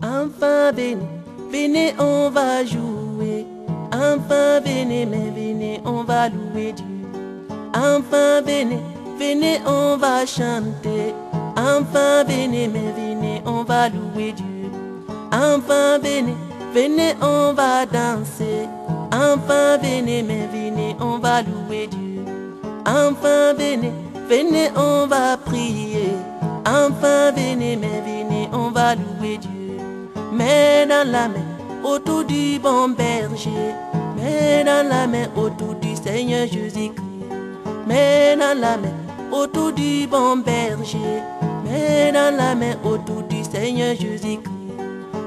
Enfin venez, venez on va jouer. Enfin venez, mais venez on va louer Dieu. Enfin venez, venez on va chanter. Enfin venez, mais venez on va louer Dieu. Enfin venez, venez on va danser. Enfin venez, mais venez on va louer Dieu. Enfin venez, venez on va prier. Enfin venez, mais venez on va louer Dieu. Mais dans la main, autour du bon berger. Mais dans la main, autour du Seigneur Jésus-Christ. Mais dans la main, autour du bon berger. Mais dans la main, autour du Seigneur Jésus-Christ.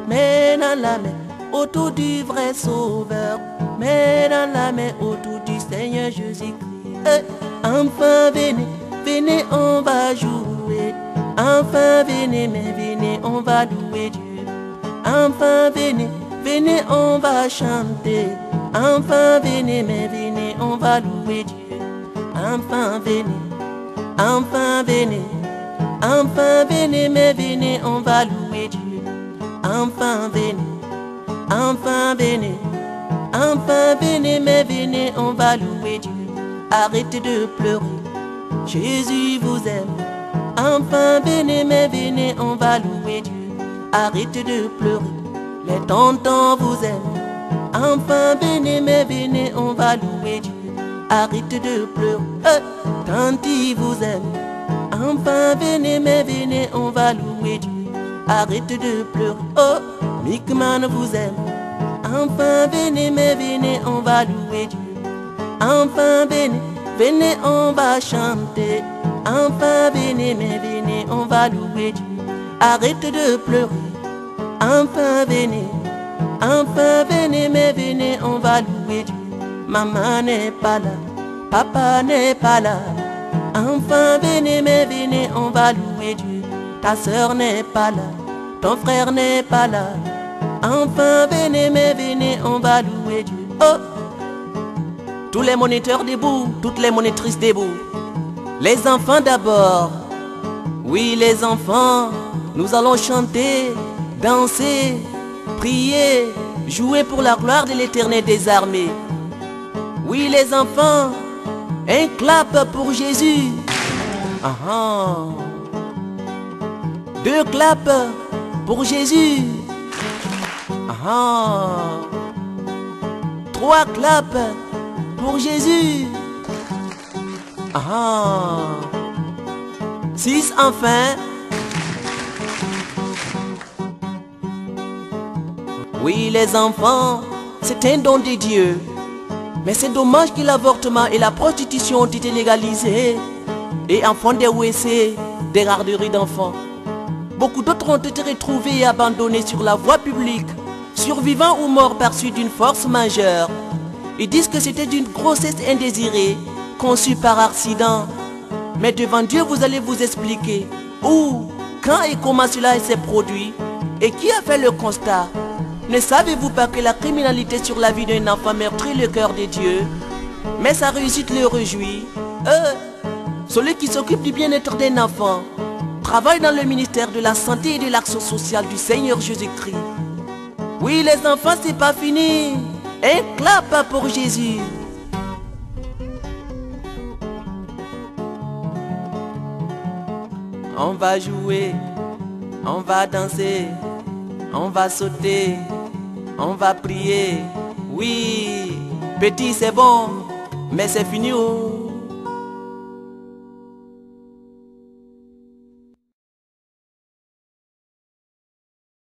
Mais dans la main, autour du vrai Sauveur. Mais dans la main, autour du Seigneur Jésus-Christ. Enfin venez, venez on va jouer. Enfin venez, mais venez on va louer Dieu. Enfin venez, venez on va chanter. Enfin venez, mais venez on va louer Dieu. Enfin venez, enfin venez. Enfin venez, mais venez on va louer Dieu. Enfin venez, enfin venez. Enfin venez, mais venez on va louer Dieu. Arrêtez de pleurer, Jésus vous aime. Enfin venez, mais venez on va louer Dieu. Arrêtez de pleurer, les tontons vous aiment. Enfin venez, mais venez on va louer Dieu. Arrêtez de pleurer, tanti vous aime. Enfin venez, mais venez on va louer Dieu. Arrêtez de pleurer, oh, Mickman vous aime. Enfin venez, mais venez on va louer Dieu. Enfin venez, venez on va chanter. Enfin venez, mais venez on va louer Dieu. Arrêtez de pleurer. Enfin venez, mais venez on va louer Dieu. Maman n'est pas là, papa n'est pas là. Enfin venez, mais venez on va louer Dieu. Ta soeur n'est pas là, ton frère n'est pas là. Enfin venez, mais venez on va louer Dieu. Oh, tous les moniteurs debout, toutes les monitrices debout. Les enfants d'abord. Oui, les enfants, nous allons chanter, danser, prier, jouer pour la gloire de l'Éternel des armées. Oui, les enfants, un clap pour Jésus. Deux claps pour Jésus. Trois claps pour Jésus. 6 enfin. Oui, les enfants, c'est un don de Dieu. Mais c'est dommage que l'avortement et la prostitution ont été légalisés et enfants des WC, des garderies d'enfants. Beaucoup d'autres ont été retrouvés et abandonnés sur la voie publique, survivants ou morts par suite d'une force majeure. Ils disent que c'était d'une grossesse indésirée, conçue par accident. Mais devant Dieu, vous allez vous expliquer où, quand et comment cela s'est produit et qui a fait le constat. Ne savez-vous pas que la criminalité sur la vie d'un enfant meurtrit le cœur de Dieu, mais sa réussite le réjouit? Celui qui s'occupe du bien-être d'un enfant travaille dans le ministère de la Santé et de l'Action sociale du Seigneur Jésus-Christ. Oui, les enfants, c'est pas fini. Un clap pour Jésus. On va jouer, on va danser, on va sauter, on va prier. Oui, petit c'est bon, mais c'est fini oh.